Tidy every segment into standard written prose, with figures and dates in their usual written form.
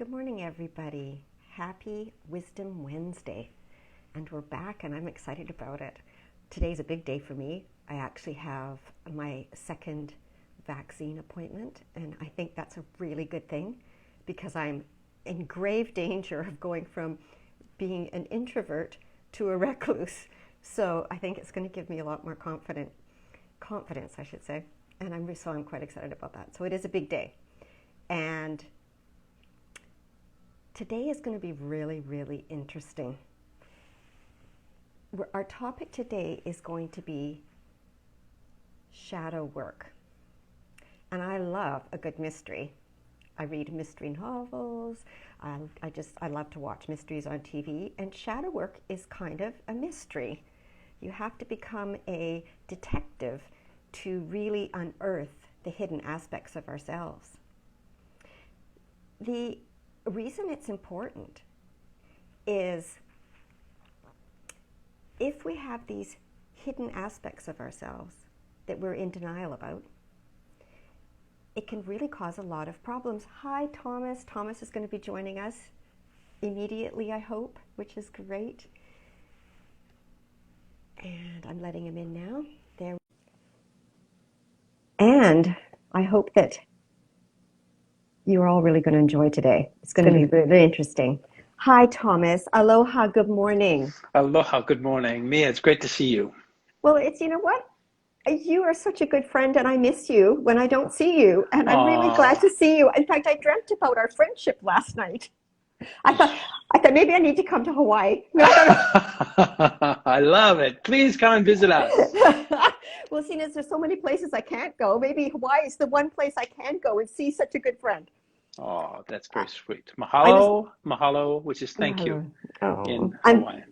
Good morning, everybody. Happy Wisdom Wednesday. And we're back, and I'm excited about it. Today's a big day for me. I actually have my second vaccine appointment, and I think that's a really good thing because I'm in grave danger of going from being an introvert to a recluse. So I think it's going to give me a lot more confidence, I should say. And I'm quite excited about that. So it is a big day. And today is going to be really, really interesting. Our topic today is going to be shadow work. And I love a good mystery. I read mystery novels. I love to watch mysteries on TV. And shadow work is kind of a mystery. You have to become a detective to really unearth the hidden aspects of ourselves. The reason it's important is if we have these hidden aspects of ourselves that we're in denial about, it can really cause a lot of problems. Hi, Thomas. Thomas is going to be joining us immediately, I hope, which is great. And I'm letting him in now. There. And I hope that you're all really going to enjoy today. It's going to be really interesting. Hi, Thomas. Aloha. Good morning. Aloha. Good morning. Mia, it's great to see you. Well, you know what? You are such a good friend, and I miss you when I don't see you. And I'm really glad to see you. In fact, I dreamt about our friendship last night. I thought maybe I need to come to Hawaii. No. I love it. Please come and visit us. Well, seeing as there's so many places I can't go, maybe Hawaii is the one place I can go and see such a good friend. Oh, that's very sweet. Mahalo, which is thank you in Hawaiian.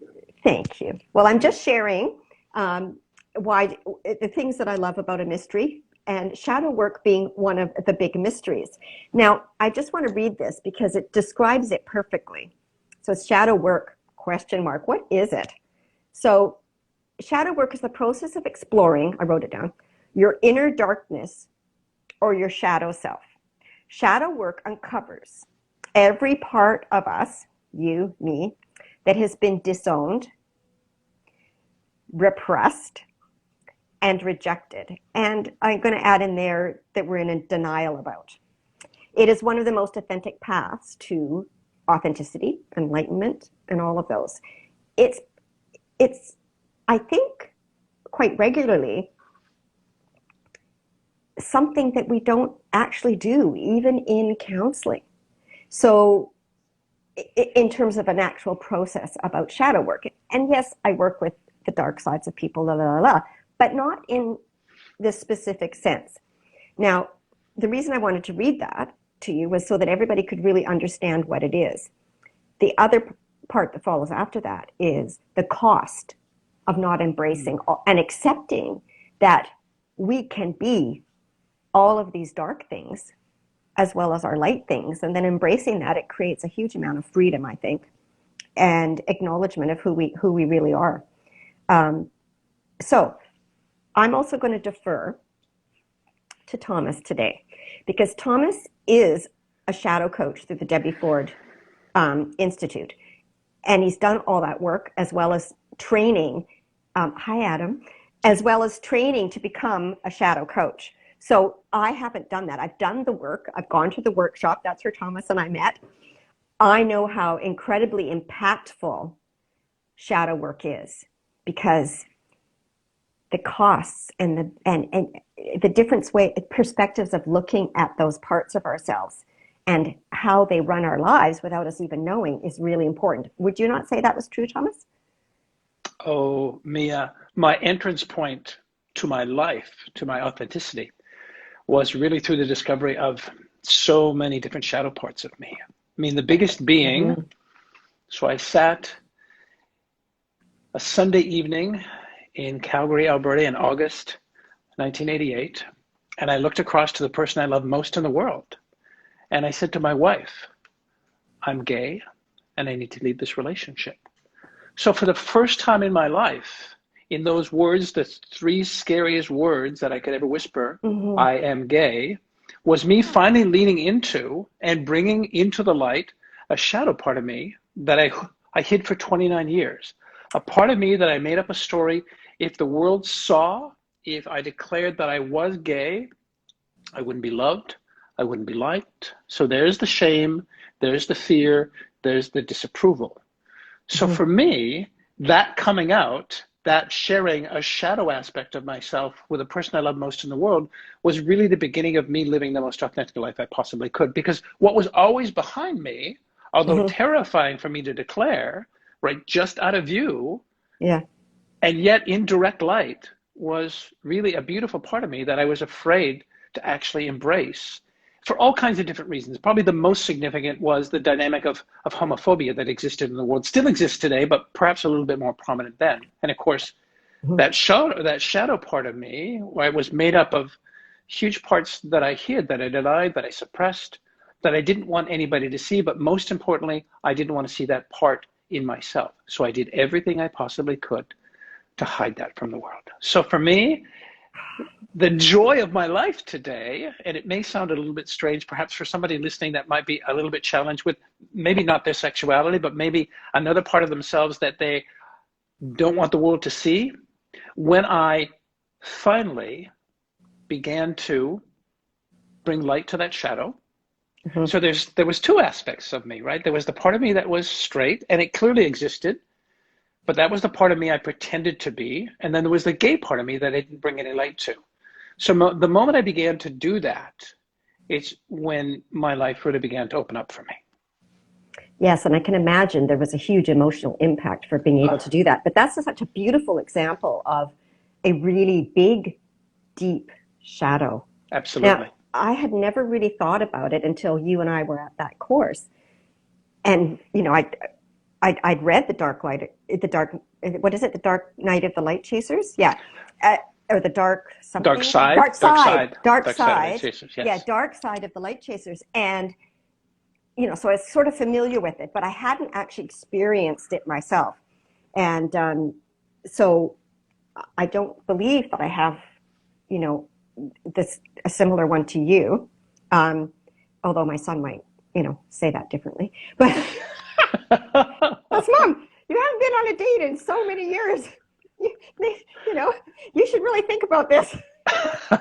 Thank you. Well, I'm just sharing why the things that I love about a mystery, and shadow work being one of the big mysteries. Now, I just want to read this because it describes it perfectly. So shadow work, ? What is it? So shadow work is the process of exploring, I wrote it down, your inner darkness or your shadow self. Shadow work uncovers every part of us, you, me, that has been disowned, repressed, and rejected. And I'm going to add in there that we're in a denial about. It is one of the most authentic paths to authenticity, enlightenment, and all of those. It's I think, quite regularly, something that we don't actually do, even in counseling. So in terms of an actual process about shadow work. And yes, I work with the dark sides of people, but not in this specific sense. Now, the reason I wanted to read that to you was so that everybody could really understand what it is. The other part that follows after that is the cost of not embracing and accepting that we can be all of these dark things as well as our light things. And then embracing that, it creates a huge amount of freedom, I think, and acknowledgement of who we really are. So I'm also going to defer to Thomas today because Thomas is a shadow coach through the Debbie Ford Institute. And he's done all that work as well as training, hi Adam, as well as training to become a shadow coach. So I haven't done that. I've done the work. I've gone to the workshop. That's where Thomas and I met. I know how incredibly impactful shadow work is because the costs and the different perspectives of looking at those parts of ourselves and how they run our lives without us even knowing is really important. Would you not say that was true, Thomas? Oh, Mia, my entrance point to my life, to my authenticity, was really through the discovery of so many different shadow parts of me. I mean, the biggest being, so I sat a Sunday evening in Calgary, Alberta in August 1988, and I looked across to the person I love most in the world. And I said to my wife, I'm gay and I need to leave this relationship. So for the first time in my life, in those words, the three scariest words that I could ever whisper, I am gay, was me finally leaning into and bringing into the light a shadow part of me that I hid for 29 years. A part of me that I made up a story. If the world saw, if I declared that I was gay, I wouldn't be loved, I wouldn't be liked. So there's the shame, there's the fear, there's the disapproval. So Mm-hmm. for me, that coming out, that sharing a shadow aspect of myself with a person I love most in the world was really the beginning of me living the most authentic life I possibly could. Because what was always behind me, although Mm-hmm. terrifying for me to declare, right, just out of view, Yeah. and yet in direct light, was really a beautiful part of me that I was afraid to actually embrace for all kinds of different reasons. Probably the most significant was the dynamic of homophobia that existed in the world, still exists today, but perhaps a little bit more prominent then. And of course, Mm-hmm. that shadow part of me, right, was made up of huge parts that I hid, that I denied, that I suppressed, that I didn't want anybody to see. But most importantly, I didn't want to see that part in myself. So I did everything I possibly could to hide that from the world. So for me, the joy of my life today, and it may sound a little bit strange, perhaps for somebody listening that might be a little bit challenged with maybe not their sexuality, but maybe another part of themselves that they don't want the world to see. When I finally began to bring light to that shadow, Mm-hmm. so there was two aspects of me, right? There was the part of me that was straight, and it clearly existed, but that was the part of me I pretended to be, and then there was the gay part of me that I didn't bring any light to. So the moment I began to do that, it's when my life really began to open up for me. Yes, and I can imagine there was a huge emotional impact for being able to do that. But that's such a beautiful example of a really big, deep shadow. Now, Absolutely. I had never really thought about it until you and I were at that course. And, I'd read what is it? The Dark Night of the Light Chasers? Yeah. Or the Dark Dark something? side, Dark dark Side. side, Dark dark side of Side. meditation. Yeah, Yes. Dark Side of the Light Chasers. And so I was sort of familiar with it, but I hadn't actually experienced it myself. And so I don't believe that I have, you know, a similar one to you. Um, Although my son might, say that differently. But that's Mom. You haven't been on a date in so many years. You, you know, you should really think about this.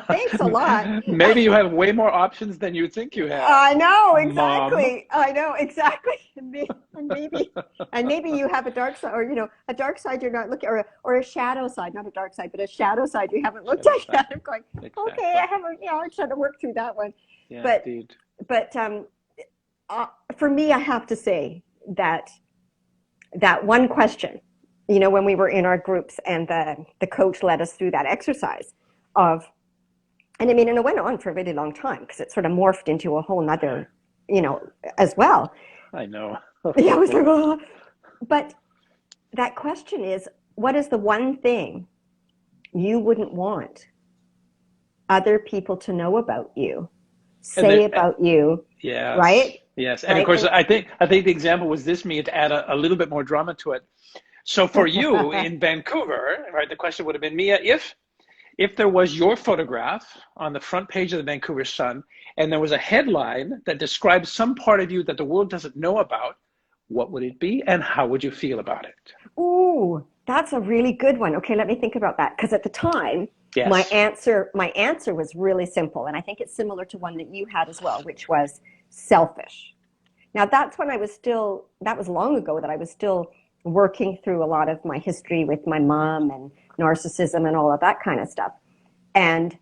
Thanks a lot. Maybe you have way more options than you think you have, I know Mom. exactly. I know exactly. And maybe you have a dark side, or a dark side you're not looking, or a shadow side, not a dark side, but a shadow side you haven't looked Shadow at side. yet. I'm going, okay, Exactly. I haven't. I'm trying to work through that one. Yeah, But indeed. but for me, I have to say that one question, when we were in our groups and the coach led us through that exercise of, and it went on for a really long time because it sort of morphed into a whole nother, as well. I know. Yeah, I was like, oh. But that question is, what is the one thing you wouldn't want other people to know about you, And say then, about you, yes, right? yes. And of Right? course, I think the example was this me to add a little bit more drama to it. So for you And in Vancouver, right, the question would have been, Mia, if there was your photograph on the front page of the Vancouver Sun and there was a headline that describes some part of you that the world doesn't know about, what would it be and how would you feel about it? ooh, that's a really good one. Okay, let me think about that. Because at the time, my Yes. answer was really simple, and I think it's similar to one that you had as well, which was selfish. Now that's when that was long ago that I was still working through a lot of my history with my mom and narcissism and all of that kind of stuff. And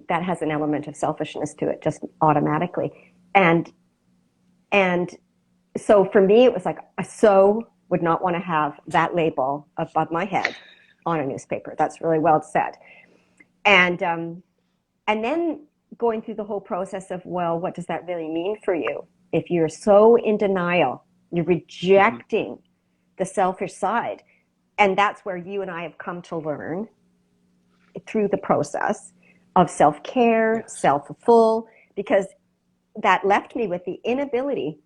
that has an element of selfishness to it just automatically. And so for me, it was like, I so would not want to have that label above my head on a newspaper. That's really well said. And then going through the whole process of, well, what does that really mean for you? If you're so in denial, you're Mm-hmm. rejecting the selfish side. And that's where you and I have come to learn through the process of self-care, Yes. self-full, because that left me with the inability,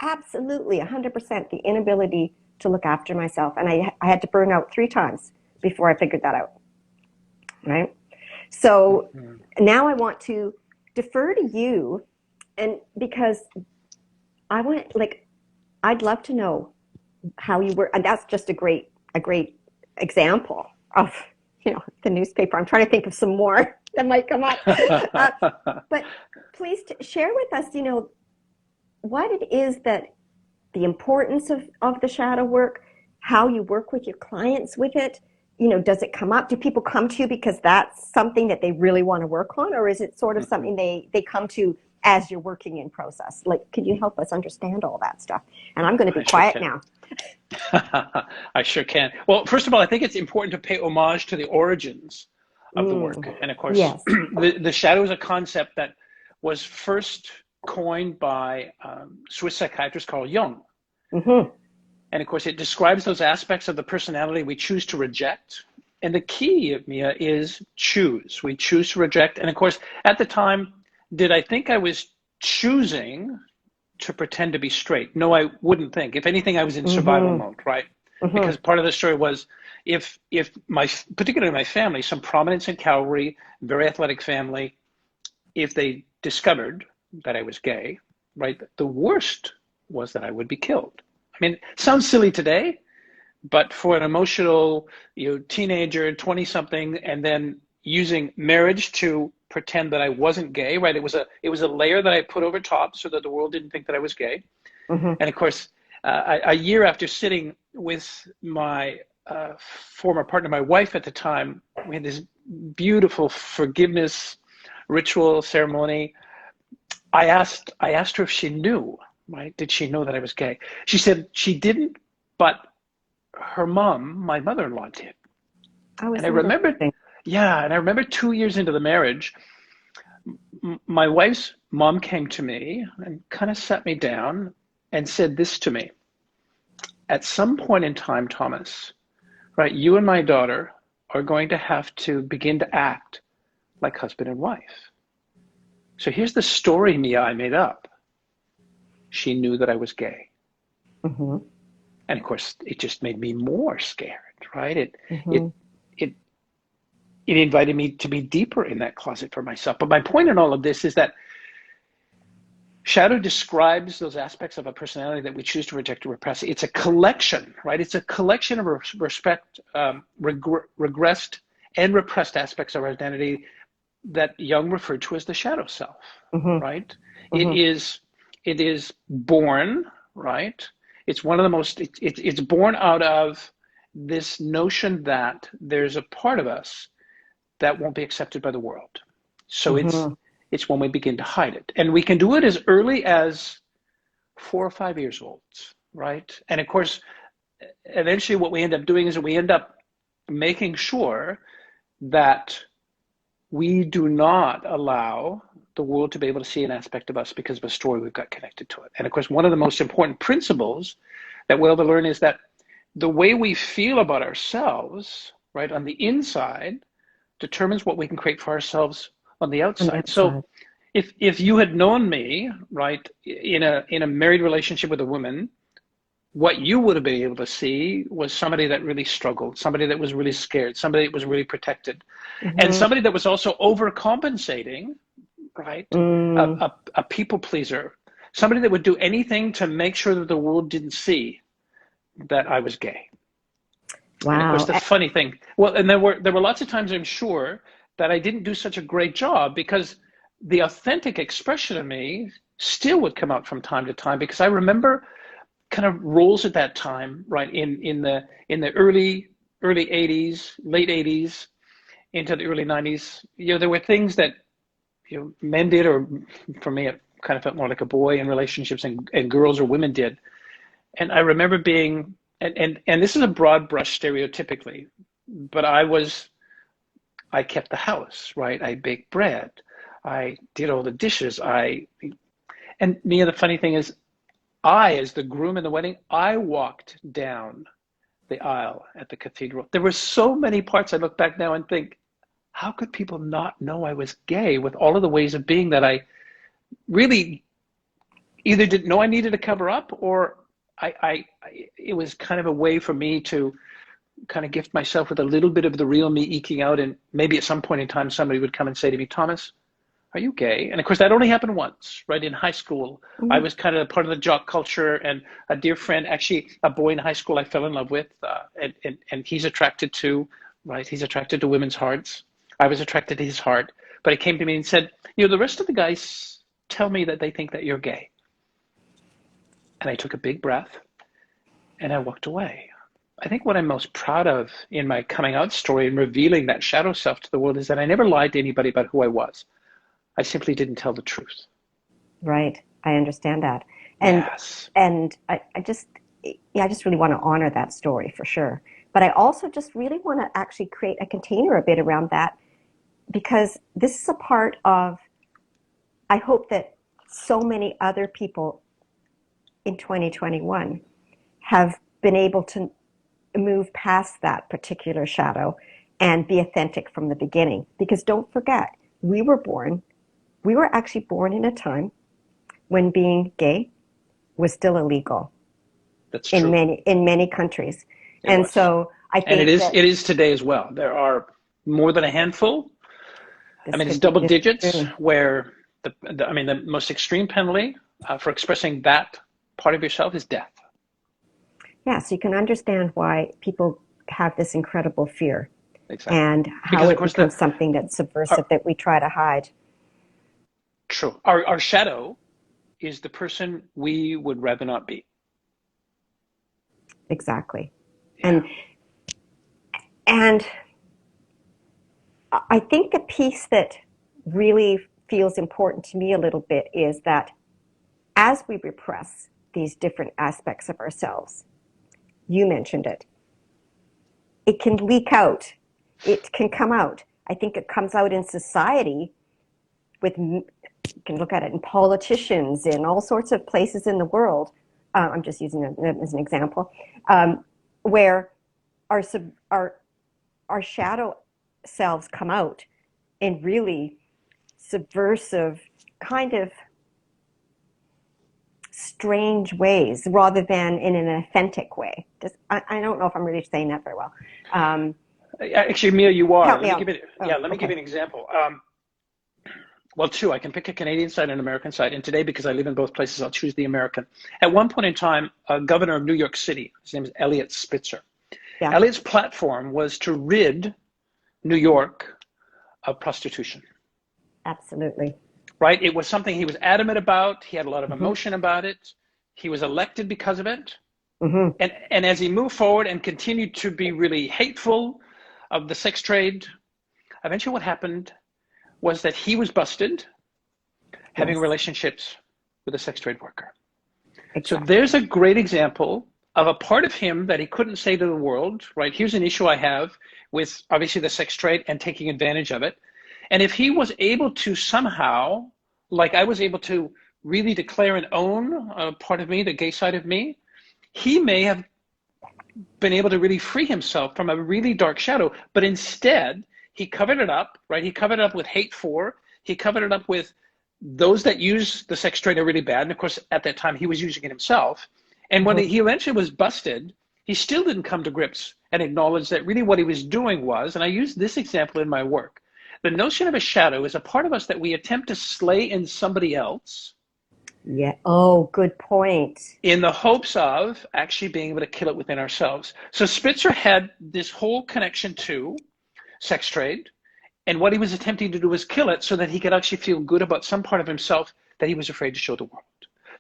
absolutely 100%, the inability to look after myself. And I had to burn out 3 times before I figured that out, right? So Mm-hmm. now I want to defer to you, and because I want, like, I'd love to know how you were, and that's just a great example of, the newspaper. I'm trying to think of some more that might come up. Uh, but please share with us, what it is that the importance of the shadow work, how you work with your clients with it. Does it come up? Do people come to you because that's something that they really want to work on? Or is it sort of something they come to as you're working in process? Like, could you help us understand all that stuff? And I'm going to be I sure quiet can. now. I sure can. Well, first of all, I think it's important to pay homage to the origins of the work. And of course, Yes. the shadow is a concept that was first coined by Swiss psychiatrist Carl Jung. Mm-hmm. And of course, it describes those aspects of the personality we choose to reject. And the key, Mia, is choose. We choose to reject. And of course, at the time, did I think I was choosing to pretend to be straight? No, I wouldn't think. If anything, I was in survival Mm-hmm. mode, right? Mm-hmm. Because part of the story was if particularly my family, some prominence in Calgary, very athletic family, if they discovered that I was gay, right, the worst was that I would be killed. I mean, it sounds silly today, but for an emotional, teenager, 20 something, and then using marriage to pretend that I wasn't gay, right? It was a layer that I put over top so that the world didn't think that I was gay. Mm-hmm. And of course, a year after sitting with my former partner, my wife at the time, we had this beautiful forgiveness ritual ceremony. I asked her if she knew, right? Did she know that I was gay? She said she didn't, but her mom, my mother-in-law, did. Oh, And isn't I that remembered, interesting? yeah, and I remember 2 years into the marriage, my wife's mom came to me and kind of sat me down and said this to me. At some point in time, Thomas, right, you and my daughter are going to have to begin to act like husband and wife. So here's the story, Mia, I made up. She knew that I was gay. Mm-hmm. And of course, it just made me more scared, right? Mm-hmm. It, it, it invited me to be deeper in that closet for myself. But my point in all of this is that shadow describes those aspects of a personality that we choose to reject or repress. It's a collection, right? It's a collection of regressed and repressed aspects of our identity that Jung referred to as the shadow self, Mm-hmm. right? It Mm-hmm. is it is born, right? It's one of the most it's born out of this notion that there's a part of us that won't be accepted by the world. So Mm-hmm. it's when we begin to hide it. And we can do it as early as 4 or 5 years old, right? And of course, eventually what we end up doing is we end up making sure that we do not allow the world to be able to see an aspect of us because of a story we've got connected to it. And of course, one of the most important principles that we're able to learn is that the way we feel about ourselves, right, on the inside determines what we can create for ourselves on the On the outside. So outside. if you had known me, right, in a married relationship with a woman, what you would have been able to see was somebody that really struggled, somebody that was really scared, somebody that was really protected, and Mm-hmm. somebody that was also overcompensating, right? Mm. A people pleaser, somebody that would do anything to make sure that the world didn't see that I was gay. And of course, Wow. the funny thing, well, and there were lots of times I'm sure that I didn't do such a great job because the authentic expression of me still would come out from time to time because I remember kind of roles at that time, right, in the early 80s, late 80s into the early 90s. There were things that men did, or for me it kind of felt more like a boy in relationships, and girls or women did. And I remember being, and this is a broad brush stereotypically, but I kept the house, right? I baked bread. I did all the dishes. And Mia, the funny thing is, as the groom in the wedding, I walked down the aisle at the cathedral. There were so many parts I look back now and think, how could people not know I was gay with all of the ways of being that I really either didn't know I needed to cover up, or it was kind of a way for me to kind of gift myself with a little bit of the real me eking out. And maybe at some point in time, somebody would come and say to me, Thomas, are you gay? And of course, that only happened once, right? In high school, I Mhm. was kind of part of the jock culture, and a dear friend, actually a boy in high school I fell in love with, and he's attracted to, right? He's attracted to women's hearts. I was attracted to his heart, but he came to me and said, the rest of the guys tell me that they think that you're gay. And I took a big breath and I walked away. I think what I'm most proud of in my coming out story and revealing that shadow self to the world is that I never lied to anybody about who I was. I simply didn't tell the truth. Right. I understand that. And Yes. I just yeah, I just really want to honor that story for sure. But I also just really want to actually create a container a bit around that because this is a part of I hope that so many other people in 2021 have been able to move past that particular shadow and be authentic from the beginning. Because don't forget, we were actually born in a time when being gay was still illegal That's true. in many countries. It And was. so I And it think is that it is today as well. There are more than a handful. I this mean, it's could be double this is digits true. where the most extreme penalty for expressing that part of yourself is death. Yeah, so you can understand why people have this incredible fear Exactly. and how Because of it course becomes something that's our, subversive that we try to hide. true. Our shadow is the person we would rather not be. Exactly. Yeah. And and I think the piece that really feels important to me a little bit is that as we repress these different aspects of ourselves, you mentioned it, it can leak out. It can come out. I think it comes out in society with, you can look at it in politicians, in all sorts of places in the world. I'm just using that as an example, where our, our, our shadow selves come out in really subversive, kind of strange ways rather than in an authentic way. I don't know if I'm really saying that very well. Um, Actually, Mia, you are. Help Let me me out. give it. Yeah, Oh, let me give you okay. an example. Well, two. I can pick a Canadian side and an American side. And today, because I live in both places, I'll choose the American. At one point in time, a governor of New York City, his name is Eliot Spitzer. Yeah. Eliot's platform was to rid New York of prostitution. Absolutely. Right? It was something he was adamant about. He had a lot of Hmm. emotion about it. He was elected because of it. Hmm. And as he moved forward and continued to be really hateful of the sex trade, eventually what happened was that he was busted having Yes, relationships with a sex trade worker. So there's exactly. a great example of a part of him that he couldn't say to the world, right? Here's an issue I have with obviously the sex trade and taking advantage of it. And if he was able to somehow, like I was able to really declare and own a part of me, the gay side of me, he may have been able to really free himself from a really dark shadow. But instead, he covered it up, right? He covered it up with hate for, he covered it up with those that use the sex trade are really bad. And of course, at that time, he was using it himself. And when Hmm. he eventually was busted, he still didn't come to grips and acknowledge that really what he was doing was, and I use this example in my work, the notion of a shadow is a part of us that we attempt to slay in somebody else Yeah. Oh, good point. in the hopes of actually being able to kill it within ourselves. So Spitzer had this whole connection to sex trade, and what he was attempting to do was kill it so that he could actually feel good about some part of himself that he was afraid to show the world.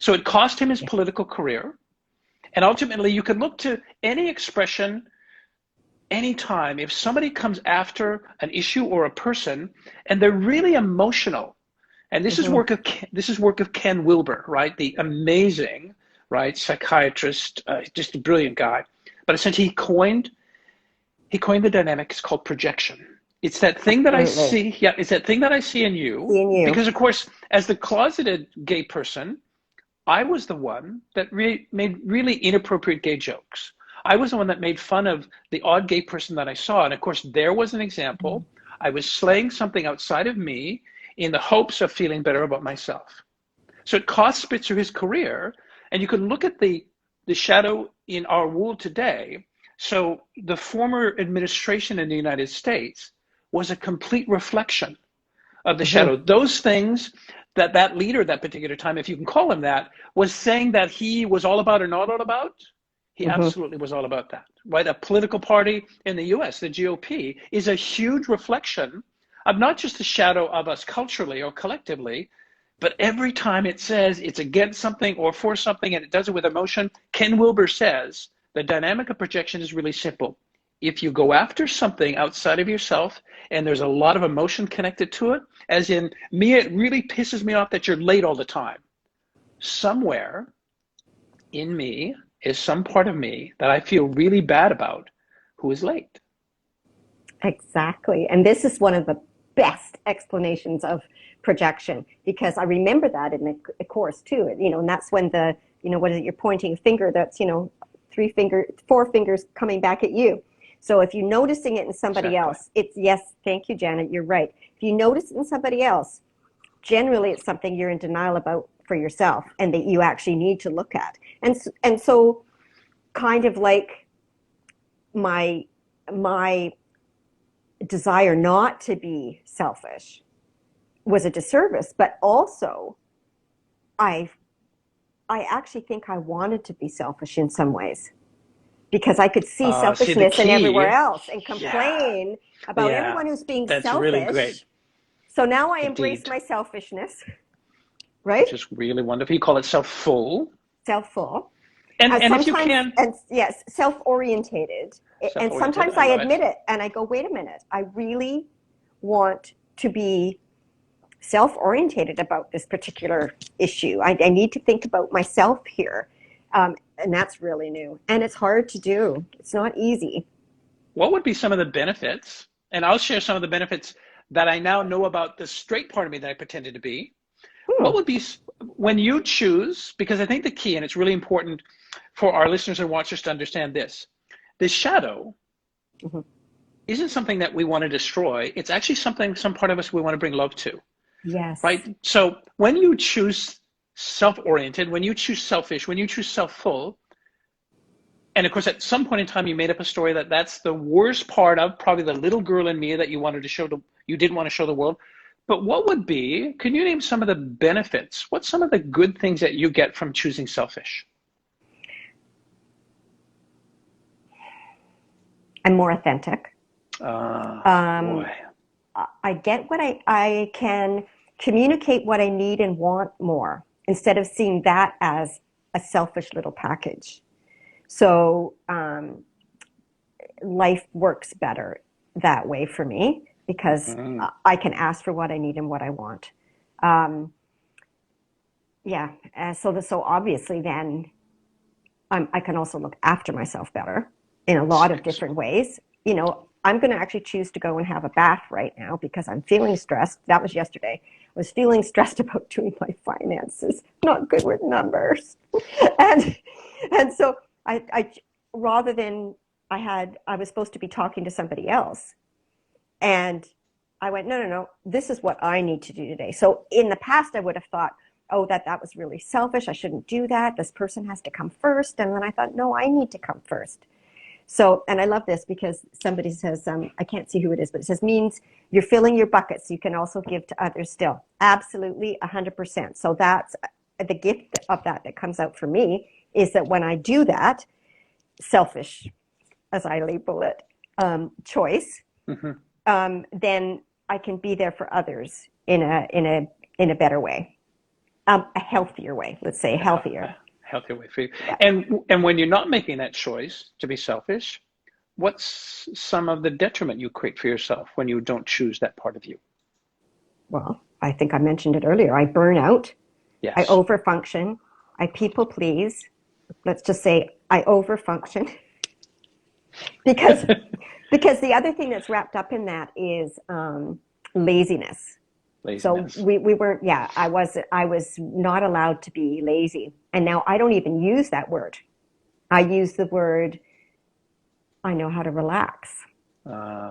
So it cost him his Yeah. political career. And ultimately, you can look to any expression anytime. If somebody comes after an issue or a person and they're really emotional, and Hmm. this is work of Ken Wilber, right? The amazing, right, psychiatrist, just a brilliant guy. But essentially, he coined the dynamic. It's called projection. It's that thing that I Absolutely. see. Yeah, it's that thing that I see in you. Seeing you. Because of course, as the closeted gay person, I was the one that made really inappropriate gay jokes. I was the one that made fun of the odd gay person that I saw. And of course, there was an example. I was slaying something outside of me in the hopes of feeling better about myself. So it cost Spitzer his career. And you can look at the shadow in our world today. So the former administration in the United States was a complete reflection of the Hmm. shadow. Those things that that leader at that particular time, if you can call him that, was saying that he was all about or not all about, he Hmm. absolutely was all about that. Right? A political party in the US, the GOP, is a huge reflection of not just the shadow of us culturally or collectively, but every time it says it's against something or for something and it does it with emotion, Ken Wilber says the dynamic of projection is really simple. If you go after something outside of yourself and there's a lot of emotion connected to it, as in me, it really pisses me off that you're late all the time. Somewhere in me is some part of me that I feel really bad about who is late. Exactly. And this is one of the best explanations of projection because I remember that in the course too. And that's when what is it? You're pointing a finger that's, four fingers coming back at you. So if you're noticing it in somebody Exactly. else, it's yes, thank you, Janet, you're right. If you notice it in somebody else, generally it's something you're in denial about for yourself and that you actually need to look at. And so kind of like my desire not to be selfish was a disservice, but also I I actually think I wanted to be selfish in some ways because I could see See the selfishness in everywhere key. else and Yeah, complain about yeah, everyone who's being that's really great. selfish. So now I embrace Indeed. my selfishness, Which right? is really wonderful. You call it self-full. Self-full. And if you Sometimes, can, and yes, self-orientated. And self-oriented, sometimes I I love it. admit it and I go, wait a minute, I really want to be self-orientated about this particular issue. I need to think about myself here. And that's really new. And it's hard to do. It's not easy. What would be some of the benefits? And I'll share some of the benefits that I now know about the straight part of me that I pretended to be. Hmm. What would be when you choose, because I think the key, and it's really important for our listeners and watchers to understand this, the shadow Mhm. isn't something that we want to destroy. It's actually something, some part of us we want to bring love to, Yes. right? So when you choose self-oriented, when you choose selfish, when you choose self-full, and of course, at some point in time, you made up a story that that's the worst part of probably the little girl in me that you wanted to show you didn't want to show the world. But what would be, can you name some of the benefits? What's some of the good things that you get from choosing selfish? I'm more authentic. Boy. Um, I get I can communicate what I need and want more instead of seeing that as a selfish little package. So life works better that way for me because Mm-hmm. I can ask for what I need and what I want. Um, yeah, so obviously then I can also look after myself better in a lot of different ways. I'm going to actually choose to go and have a bath right now because I'm feeling stressed. That was yesterday. I was feeling stressed about doing my finances, not good with numbers. and and so I rather than I was supposed to be talking to somebody else and I went, no, no, no, this is what I need to do today. So in the past, I would have thought, oh, that was really selfish. I shouldn't do that. This person has to come first. And then I thought, no, I need to come first. So, and I love this because somebody says, I can't see who it is, but it says means you're filling your buckets. You can also give to others still. Absolutely, 100%. So that's the gift of that comes out for me is that when I do that, selfish, as I label it, choice, Mm-hmm. then I can be there for others in a better way, a healthier way. Let's say healthier. Healthier way for you. Yeah. And when you're not making that choice to be selfish, what's some of the detriment you create for yourself when you don't choose that part of you? Well, I think I mentioned it earlier. I burn out. I Yes. overfunction. I people please. Let's just say I overfunction because because the other thing that's wrapped up in that is laziness. So Laziness. we weren't, yeah, I was not allowed to be lazy. And now I don't even use that word. I use the word, I know how to relax.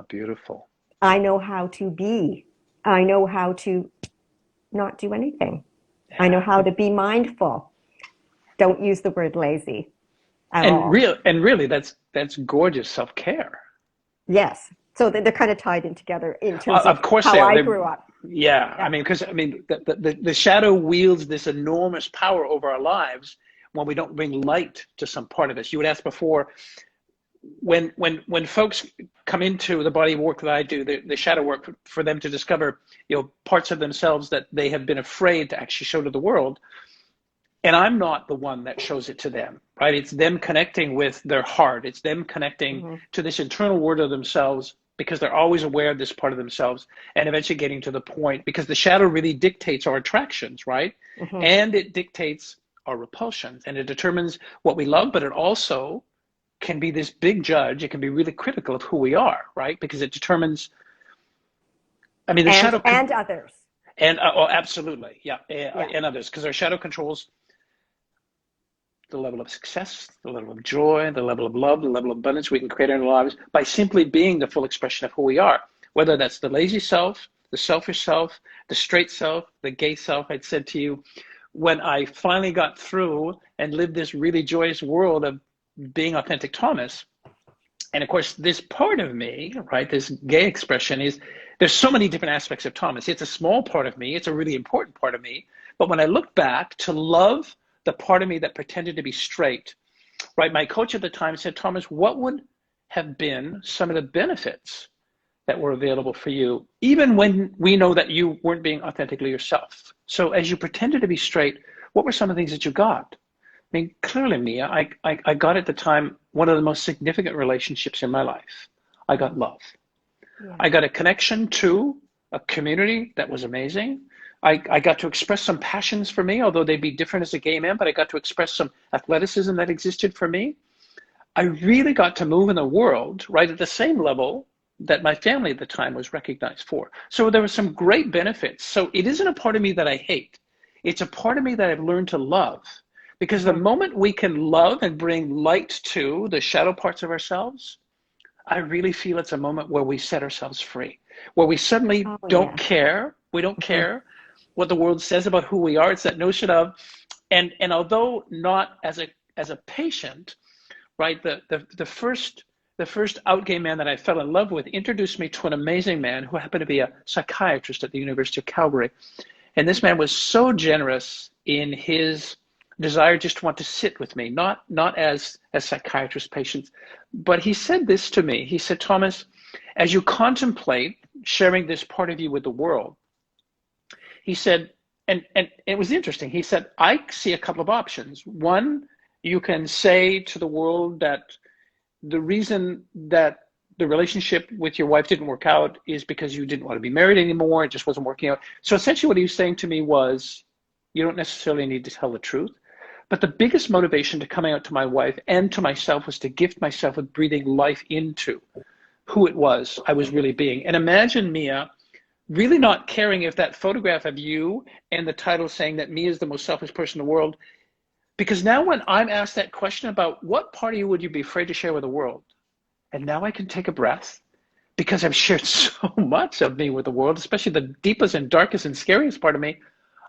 Beautiful. I know how to be. I know how to not do anything. I know how Yeah. to be mindful. Don't use the word lazy at And all. really that's gorgeous self-care. Yes. So they're kind of tied in together in terms of Of course they how are. I grew up. Yeah, Yeah. because the shadow wields this enormous power over our lives when we don't bring light to some part of us. You had asked before, when folks come into the body of work that I do, the shadow work for them to discover, parts of themselves that they have been afraid to actually show to the world. And I'm not the one that shows it to them, right? It's them connecting with their heart. It's them connecting Mm-hmm. to this internal world of themselves because they're always aware of this part of themselves and eventually getting to the point, because the shadow really dictates our attractions, right? Mm-hmm. And it dictates our repulsions, and it determines what we love, but it also can be this big judge. It can be really critical of who we are, right? Because it determines, the shadow can, And others. and oh, absolutely, yeah, Yeah. and others, because our shadow controls the level of success, the level of joy, the level of love, the level of abundance we can create in our lives by simply being the full expression of who we are. Whether that's the lazy self, the selfish self, the straight self, the gay self. I'd said to you, when I finally got through and lived this really joyous world of being authentic Thomas, and of course, this part of me, right, this gay expression there's so many different aspects of Thomas. It's a small part of me. It's a really important part of me. But when I look back to love the part of me that pretended to be straight, right, my coach at the time said, Thomas, what would have been some of the benefits that were available for you, even when we know that you weren't being authentically yourself? So as you pretended to be straight, what were some of the things that you got? Clearly, Mia, I got at the time one of the most significant relationships in my life. I got love. Yeah. I got a connection to a community that was amazing. I got to express some passions for me, although they'd be different as a gay man, but I got to express some athleticism that existed for me. I really got to move in the world, right, at the same level that my family at the time was recognized for. So there were some great benefits. So it isn't a part of me that I hate. It's a part of me that I've learned to love. Because the Mm-hmm. moment we can love and bring light to the shadow parts of ourselves, I really feel it's a moment where we set ourselves free, where we suddenly Oh, don't yeah. care. We don't Mm-hmm. care what the world says about who we are. It's that notion of, and although not as a patient, right? The first out gay man that I fell in love with introduced me to an amazing man who happened to be a psychiatrist at the University of Calgary. And this man was so generous in his desire just to want to sit with me, not as psychiatrist patients. But he said this to me. He said, Thomas, as you contemplate sharing this part of you with the world, he said, and it was interesting. He said, I see a couple of options. One, you can say to the world that the reason that the relationship with your wife didn't work out is because you didn't want to be married anymore. It just wasn't working out. So essentially what he was saying to me was, you don't necessarily need to tell the truth. But the biggest motivation to coming out to my wife and to myself was to gift myself with breathing life into who it was I was really being. And imagine, Mia, really not caring if that photograph of you and the title saying that Mia is the most selfish person in the world. Because now when I'm asked that question about what part of you would you be afraid to share with the world, and now I can take a breath because I've shared so much of me with the world, especially the deepest and darkest and scariest part of me,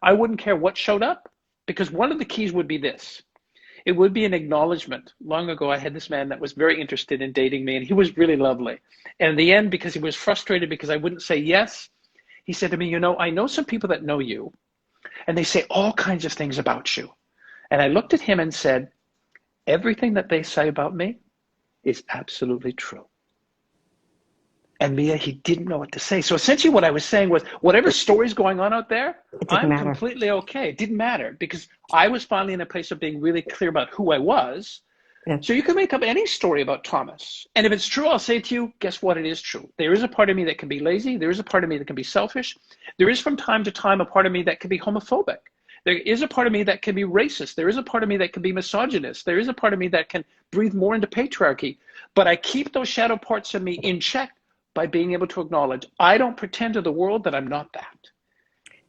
I wouldn't care what showed up, because one of the keys would be this. It would be an acknowledgement. Long ago, I had this man that was very interested in dating me, and he was really lovely. And in the end, because he was frustrated because I wouldn't say yes, he said to me, I know some people that know you, and they say all kinds of things about you. And I looked at him and said, everything that they say about me is absolutely true. And Mia, he didn't know what to say. So essentially what I was saying was, whatever story's going on out there, It didn't I'm matter. completely okay. It didn't matter because I was finally in a place of being really clear about who I was. Yeah. So you can make up any story about Thomas. And if it's true, I'll say to you, guess what? It is true. There is a part of me that can be lazy. There is a part of me that can be selfish. There is from time to time a part of me that can be homophobic. There is a part of me that can be racist. There is a part of me that can be misogynist. There is a part of me that can breathe more into patriarchy. But I keep those shadow parts of me in check by being able to acknowledge I don't pretend to the world that I'm not that.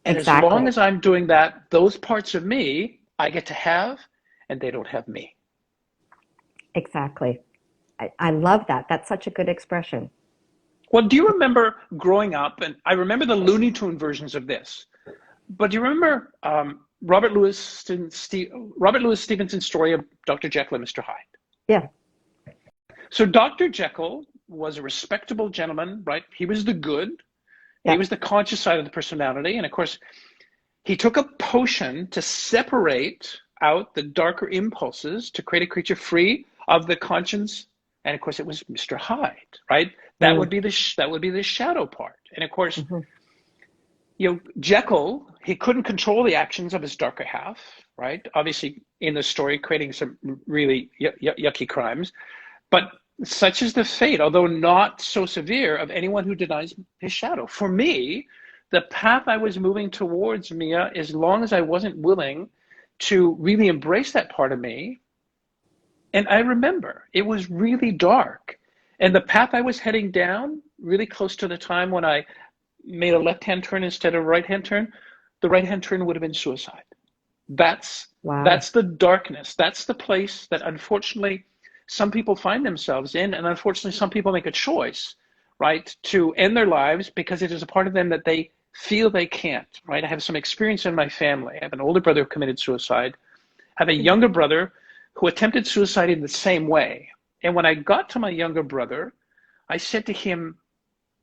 And as long Exactly. as I'm doing that, those parts of me I get to have, and they don't have me. Exactly. I love that. That's such a good expression. Well, do you remember growing up, and I remember the Looney Tune versions of this, but do you remember Robert Louis Stevenson's story of Dr. Jekyll and Mr. Hyde? Yeah. So Dr. Jekyll was a respectable gentleman, right? He was the good. He Yeah. was the conscious side of the personality. And of course, he took a potion to separate out the darker impulses to create a creature free of the conscience. And of course, it was Mr. Hyde, right? That would Mm. be the shadow part. And of course, Hmm. Jekyll, he couldn't control the actions of his darker half, right? Obviously, in the story, creating some really yucky crimes. But such is the fate, although not so severe, of anyone who denies his shadow. For me, the path I was moving towards, Mia, as long as I wasn't willing to really embrace that part of me, and I remember it was really dark. And the path I was heading down, really close to the time when I made a left-hand turn instead of a right-hand turn, the right-hand turn would have been suicide. That's Wow. that's the darkness. That's the place that unfortunately some people find themselves in, and unfortunately some people make a choice, right, to end their lives because it is a part of them that they feel they can't, right? I have some experience in my family. I have an older brother who committed suicide. I have a younger brother who attempted suicide in the same way. And when I got to my younger brother, I said to him,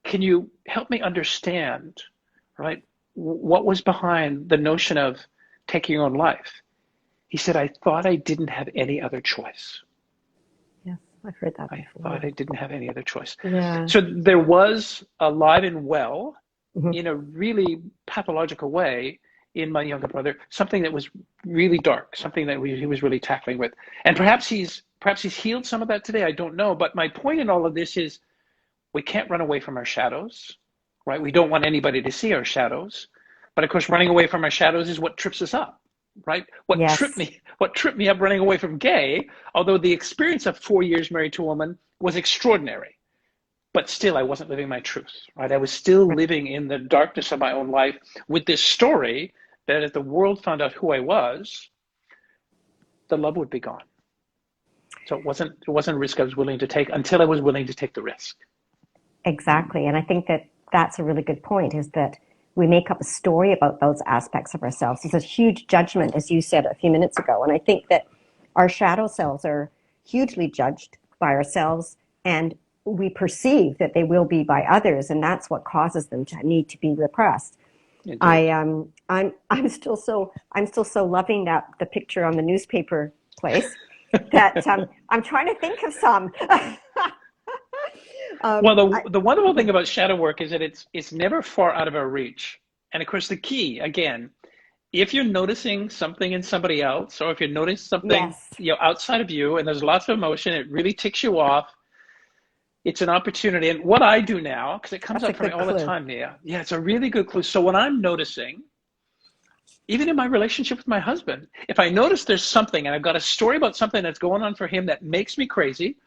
can you help me understand, right, what was behind the notion of taking your own life? He said, I thought I didn't have any other choice. Yes, I've heard that I before. thought I didn't have any other choice. Yeah. So there was alive and well, Hmm. in a really pathological way, in my younger brother, something that was really dark, something that he was really tackling with. And perhaps he's healed some of that today. I don't know. But my point in all of this is we can't run away from our shadows, right? We don't want anybody to see our shadows. But of course, running away from our shadows is what trips us up, right? Yes. What tripped me up running away from gay, although the experience of 4 years married to a woman was extraordinary, but still I wasn't living my truth, right? I was still Right. living in the darkness of my own life with this story that if the world found out who I was, the love would be gone. So it wasn't a risk I was willing to take until I was willing to take the risk. Exactly. And I think that that's a really good point, is that we make up a story about those aspects of ourselves. There's a huge judgment, as you said a few minutes ago. And I think that our shadow selves are hugely judged by ourselves, and we perceive that they will be by others. And that's what causes them to need to be repressed. Indeed. I'm still so loving that the picture on the newspaper place that I'm trying to think of some. Well, I, the wonderful thing about shadow work is that it's never far out of our reach. And of course, the key again, if you're noticing something in somebody else, or if you're noticing something yes, outside of you, and there's lots of emotion, it really ticks you off. It's an opportunity. And what I do now, because it comes that's a up for me good all the clue. time, Nia. Yeah, it's a really good clue. So when I'm noticing, even in my relationship with my husband, if I notice there's something and I've got a story about something that's going on for him that makes me crazy,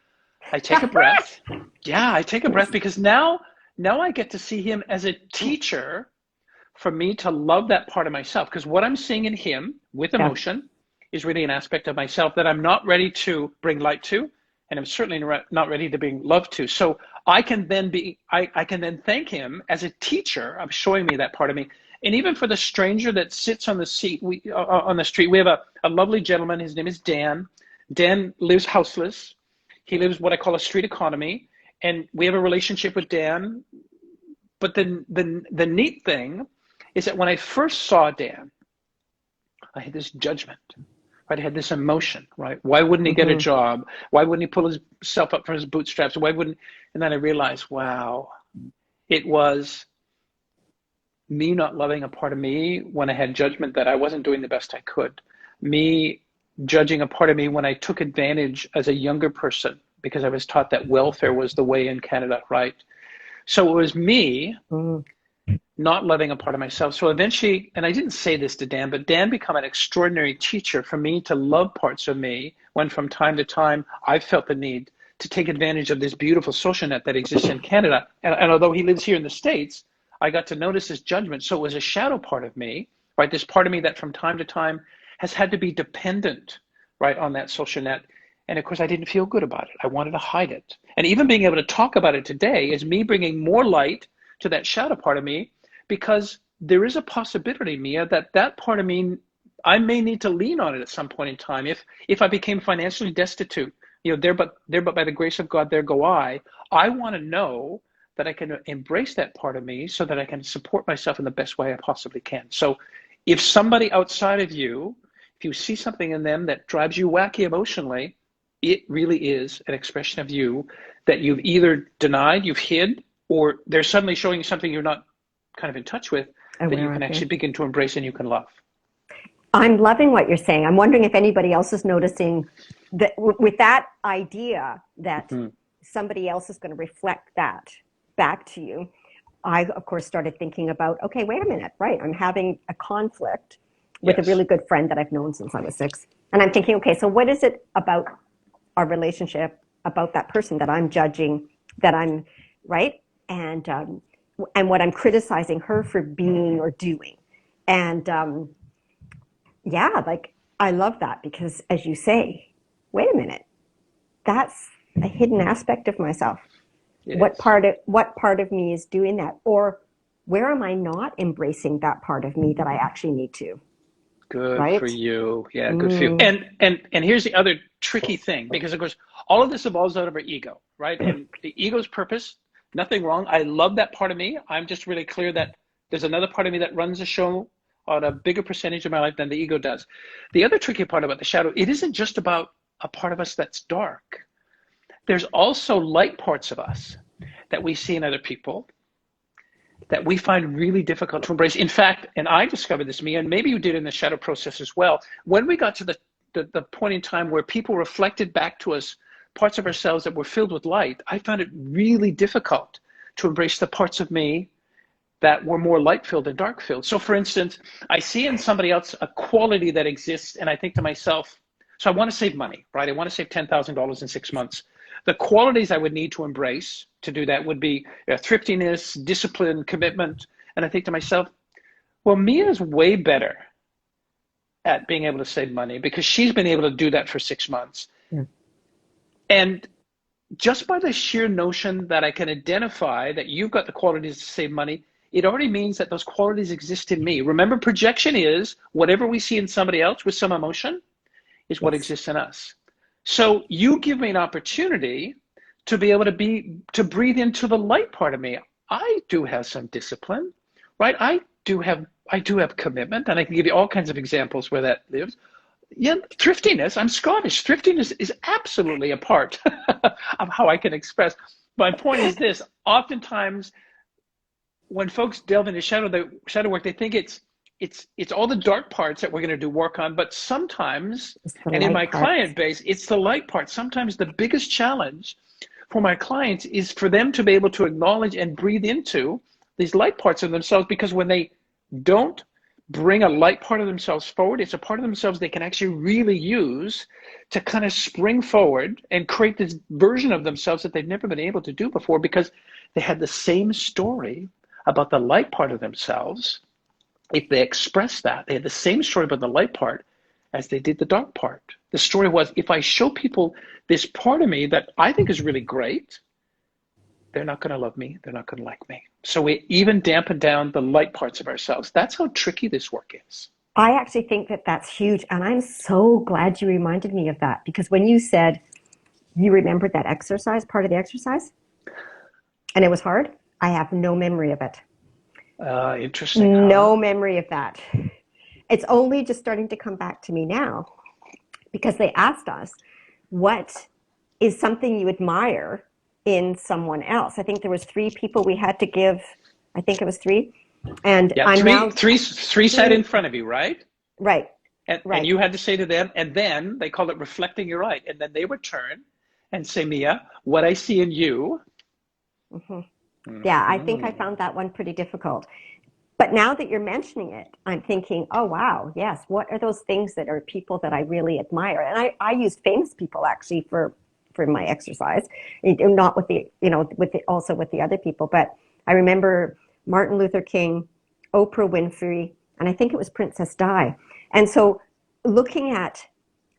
I take a breath. Yeah, I take a breath because now I get to see him as a teacher for me to love that part of myself. Because what I'm seeing in him with Yeah. emotion is really an aspect of myself that I'm not ready to bring light to, and I'm certainly not ready to bring love to. So I can then thank him as a teacher of showing me that part of me. And even for the stranger that sits on the seat, on the street, we have a lovely gentleman. His name is Dan. Dan lives houseless. He lives what I call a street economy, and we have a relationship with Dan. But the neat thing is that when I first saw Dan, I had this judgment, right? I had this emotion, right? Why wouldn't he get a Hmm. job? Why wouldn't he pull himself up from his bootstraps? Why wouldn't? And then I realized, wow, it was me not loving a part of me when I had judgment that I wasn't doing the best I could. Me judging a part of me when I took advantage as a younger person because I was taught that welfare was the way in Canada, right? So it was me Mm. not loving a part of myself. So eventually, and I didn't say this to Dan, but Dan became an extraordinary teacher for me to love parts of me when from time to time I felt the need to take advantage of this beautiful social net that exists in Canada. And although he lives here in the States, I got to notice his judgment. So it was a shadow part of me, right? This part of me that from time to time has had to be dependent, right, on that social net. And of course, I didn't feel good about it. I wanted to hide it. And even being able to talk about it today is me bringing more light to that shadow part of me, because there is a possibility, Mia, that part of me, I may need to lean on it at some point in time. If I became financially destitute, there but by the grace of God, there go I. I want to know that I can embrace that part of me so that I can support myself in the best way I possibly can. So if somebody outside of you, if you see something in them that drives you wacky emotionally, it really is an expression of you that you've either denied, you've hid, or they're suddenly showing you something you're not kind of in touch with, that you can actually begin to embrace and you can love. I'm loving what you're saying. I'm wondering if anybody else is noticing that with that idea that somebody else is going to reflect that back to you. I, of course, started thinking about, okay, wait a minute, right? I'm having a conflict with a really good friend that I've known since I was 6. And I'm thinking, okay, so what is it about our relationship, about that person that I'm judging, that I'm, right? And what I'm criticizing her for being or doing. And yeah, like, I love that because, as you say, wait a minute, that's a hidden aspect of myself. What part of me is doing that? Or where am I not embracing that part of me that I actually need to? Good Right? for you. Yeah, good for you. And here's the other tricky thing, because of course all of this evolves out of our ego, right? And the ego's purpose, nothing wrong. I love that part of me. I'm just really clear that there's another part of me that runs the show on a bigger percentage of my life than the ego does. The other tricky part about the shadow, it isn't just about a part of us that's dark. There's also light parts of us that we see in other people that we find really difficult to embrace. In fact, and I discovered this, Mia, and maybe you did in the shadow process as well, when we got to the point in time where people reflected back to us parts of ourselves that were filled with light, I found it really difficult to embrace the parts of me that were more light-filled than dark-filled. So for instance, I see in somebody else a quality that exists, and I think to myself, so I want to save money, right? I want to save $10,000 in 6 months. The qualities I would need to embrace to do that would be thriftiness, discipline, commitment. And I think to myself, well, Mia's way better at being able to save money because she's been able to do that for 6 months. Yeah. And just by the sheer notion that I can identify that you've got the qualities to save money, it already means that those qualities exist in me. Remember, projection is whatever we see in somebody else with some emotion is what exists in us. So you give me an opportunity to be able to breathe into the light part of me. I do have some discipline, right? I do have commitment, and I can give you all kinds of examples where that lives. Yeah, thriftiness, I'm Scottish. Thriftiness is absolutely a part of how I can express. My point is this, oftentimes when folks delve into shadow work, they think it's all the dark parts that we're going to do work on, but sometimes, and in my client base, it's the light part. Sometimes the biggest challenge for my clients is for them to be able to acknowledge and breathe into these light parts of themselves, because when they don't bring a light part of themselves forward, it's a part of themselves they can actually really use to kind of spring forward and create this version of themselves that they've never been able to do before, because they had the same story about the light part of themselves. If they express that, they had the same story about the light part as they did the dark part. The story was, if I show people this part of me that I think is really great, they're not going to love me. They're not going to like me. So we even dampen down the light parts of ourselves. That's how tricky this work is. I actually think that that's huge. And I'm so glad you reminded me of that, because when you said you remembered that exercise, part of the exercise, and it was hard, I have no memory of it. Interesting. No memory of that. It's only just starting to come back to me now, because they asked us, what is something you admire in someone else? I think there was 3 people we had to give. I think it was 3. And yeah, three sat in front of you, right? Right. And you had to say to them, and then they call it reflecting your light. And then they would turn and say, Mia, what I see in you. Mm-hmm. Yeah, I think I found that one pretty difficult. But now that you're mentioning it, I'm thinking, oh, wow, yes. What are those things that are people that I really admire? And I used famous people actually for my exercise, not with the, also with the other people. But I remember Martin Luther King, Oprah Winfrey, and I think it was Princess Di. And so looking at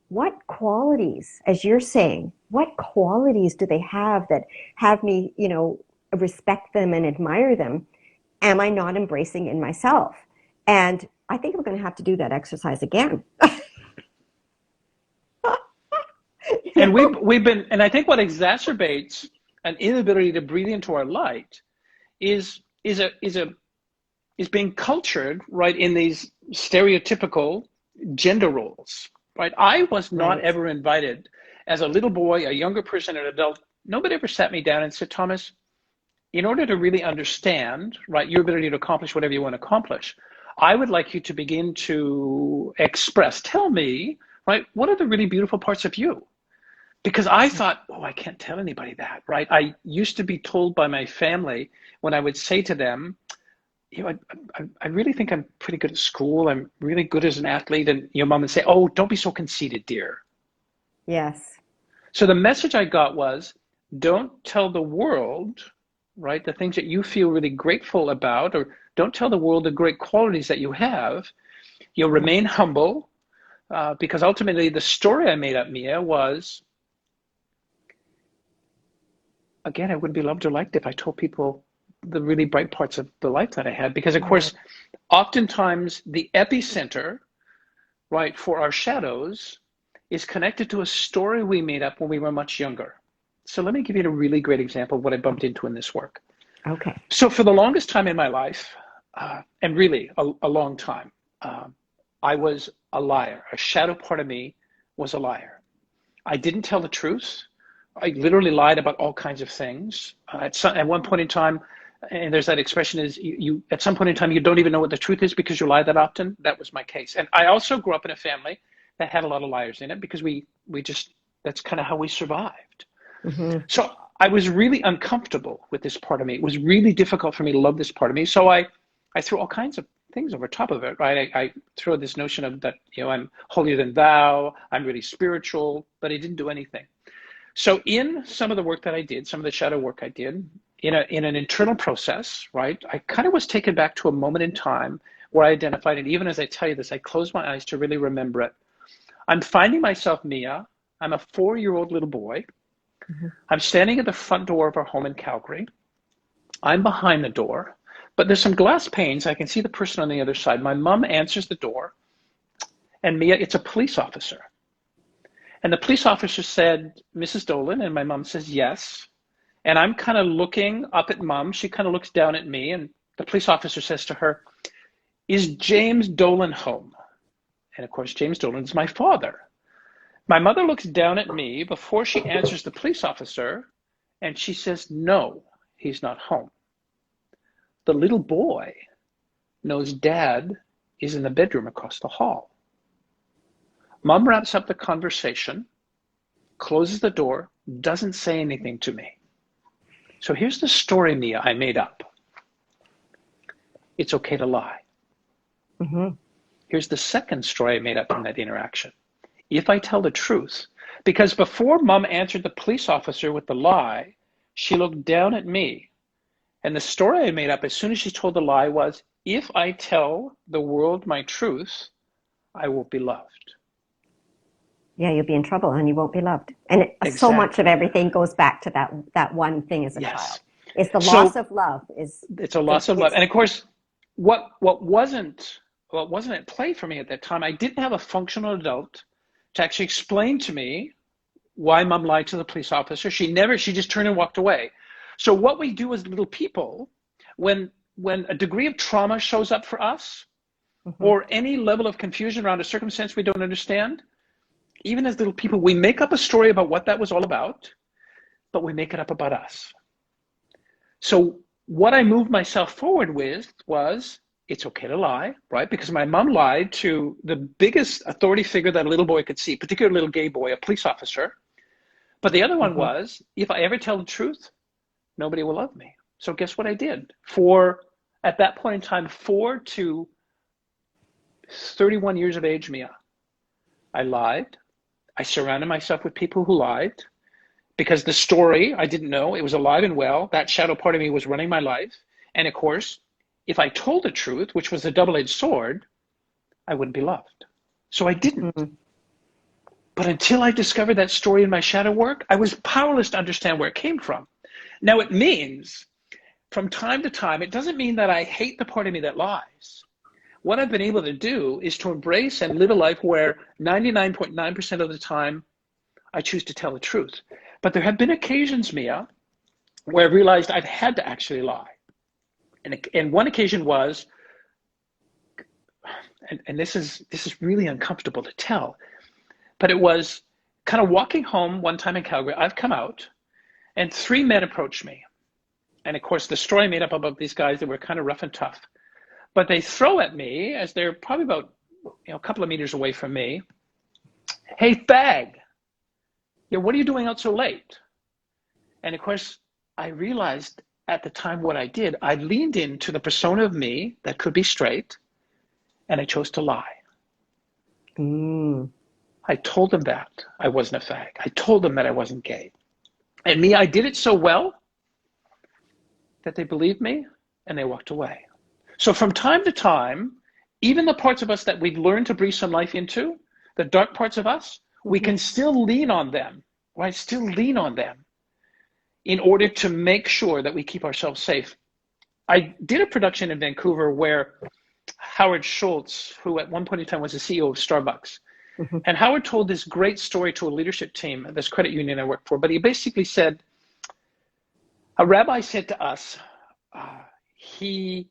what qualities, as you're saying, what qualities do they have that have me, respect them and admire them, am I not embracing in myself? And I think I'm going to have to do that exercise again. And we've been, and I think what exacerbates an inability to breathe into our light is being cultured, right, in these stereotypical gender roles, right? I was not Right. ever invited as a little boy, a younger person, an adult. Nobody ever sat me down and said, Thomas, in order to really understand, right, your ability to accomplish whatever you want to accomplish, I would like you to begin to express, tell me, right, what are the really beautiful parts of you? Because I thought, oh, I can't tell anybody that, right? I used to be told by my family when I would say to them, I really think I'm pretty good at school. I'm really good as an athlete. And your mom would say, oh, don't be so conceited, dear. Yes. So the message I got was, don't tell the world, right, the things that you feel really grateful about, or don't tell the world the great qualities that you have. You'll remain humble, because ultimately the story I made up, Mia, was, again, I wouldn't be loved or liked if I told people the really bright parts of the life that I had. Because, of Right. course, oftentimes the epicenter, right, for our shadows is connected to a story we made up when we were much younger. So let me give you a really great example of what I bumped into in this work. Okay. So for the longest time in my life, and really a long time, I was a liar. A shadow part of me was a liar. I didn't tell the truth. I literally lied about all kinds of things. At one point in time, and there's that expression is you at some point in time you don't even know what the truth is because you lie that often. That was my case. And I also grew up in a family that had a lot of liars in it because we just, that's kind of how we survived. Mm-hmm. So I was really uncomfortable with this part of me. It was really difficult for me to love this part of me. So I threw all kinds of things over top of it, right? I threw this notion of that, I'm holier than thou, I'm really spiritual, but I didn't do anything. So in some of the work that I did, some of the shadow work I did, in an internal process, right, I kind of was taken back to a moment in time where I identified, and even as I tell you this, I close my eyes to really remember it. I'm finding myself, Mia, I'm a 4-year-old little boy. Mm-hmm. I'm standing at the front door of our home in Calgary. I'm behind the door, but there's some glass panes. I can see the person on the other side. My mom answers the door, and Mia, it's a police officer. And the police officer said, Mrs. Dolan, and my mom says, yes. And I'm kind of looking up at mom. She kind of looks down at me, and the police officer says to her, is James Dolan home? And of course, James Dolan is my father. My mother looks down at me before she answers the police officer, and she says, no, he's not home. The little boy knows dad is in the bedroom across the hall. Mom wraps up the conversation, closes the door, doesn't say anything to me. So here's the story, Mia, I made up. It's okay to lie. Mm-hmm. Here's the second story I made up from that interaction. If I tell the truth, because before mom answered the police officer with the lie, she looked down at me. And the story I made up as soon as she told the lie was, if I tell the world my truth, I will be loved. Yeah, you'll be in trouble and you won't be loved. And so much of Exactly. everything goes back to that one thing as a child. Yes. It's the loss So of love. it's a loss of love. And of course, what wasn't at play for me at that time, I didn't have a functional adult to actually explain to me why mom lied to the police officer. She just turned and walked away. So what we do as little people, when a degree of trauma shows up for us, Mm-hmm. or any level of confusion around a circumstance we don't understand, even as little people, we make up a story about what that was all about, but we make it up about us. So what I moved myself forward with was, it's okay to lie, right? Because my mom lied to the biggest authority figure that a little boy could see, particularly a little gay boy, a police officer. But the other one Mm-hmm. was, if I ever tell the truth, nobody will love me. So guess what I did? For, at that point in time, 4 to 31 years of age, Mia, I lied. I surrounded myself with people who lied because the story, I didn't know, it was alive and well. That shadow part of me was running my life. And of course, if I told the truth, which was a double-edged sword, I wouldn't be loved. So I didn't. Mm-hmm. But until I discovered that story in my shadow work, I was powerless to understand where it came from. Now it means, from time to time, it doesn't mean that I hate the part of me that lies. What I've been able to do is to embrace and live a life where 99.9% of the time I choose to tell the truth. But there have been occasions, Mia, where I realized I've had to actually lie. And one occasion was, and this is really uncomfortable to tell, but it was kind of walking home one time in Calgary. I've come out, and three men approached me. And of course, the story made up about these guys that were kind of rough and tough. But they throw at me, as they're probably about a couple of meters away from me, "Hey, fag, what are you doing out so late?" And of course, I realized at the time what I did. I leaned into the persona of me that could be straight, and I chose to lie. Mm. I told them that I wasn't a fag. I told them that I wasn't gay. And me, I did it so well that they believed me and they walked away. So from time to time, even the parts of us that we've learned to breathe some life into, the dark parts of us, we can still lean on them, right? Still lean on them in order to make sure that we keep ourselves safe. I did a production in Vancouver where Howard Schultz, who at one point in time was the CEO of Starbucks, and Howard told this great story to a leadership team at this credit union I worked for. But he basically said, a rabbi said to us, he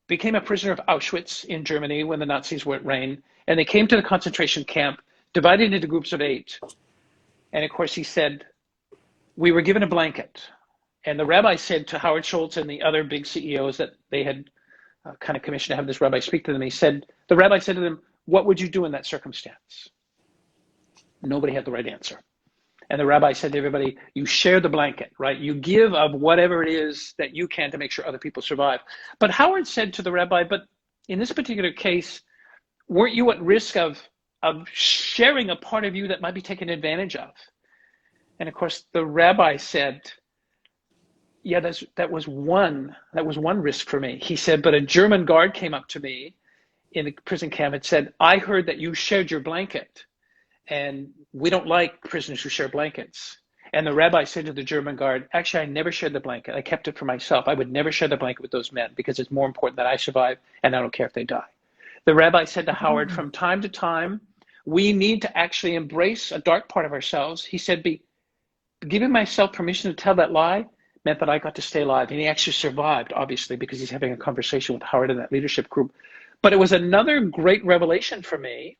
became a prisoner of Auschwitz in Germany when the Nazis were at reign, and they came to the concentration camp, divided into groups of 8. And of course, he said, we were given a blanket. And the rabbi said to Howard Schultz and the other big CEOs that they had kind of commissioned to have this rabbi speak to them, the rabbi said to them, what would you do in that circumstance? Nobody had the right answer. And the rabbi said to everybody, you share the blanket, right? You give of whatever it is that you can to make sure other people survive. But Howard said to the rabbi, but in this particular case, weren't you at risk of sharing a part of you that might be taken advantage of? And of course, the rabbi said, yeah, that was one risk for me. He said, but a German guard came up to me in the prison camp and said, I heard that you shared your blanket, and we don't like prisoners who share blankets. And the rabbi said to the German guard, actually, I never shared the blanket. I kept it for myself. I would never share the blanket with those men because it's more important that I survive, and I don't care if they die. The rabbi said to Howard, from time to time, we need to actually embrace a dark part of ourselves. He said, giving myself permission to tell that lie meant that I got to stay alive. And he actually survived, obviously, because he's having a conversation with Howard and that leadership group. But it was another great revelation for me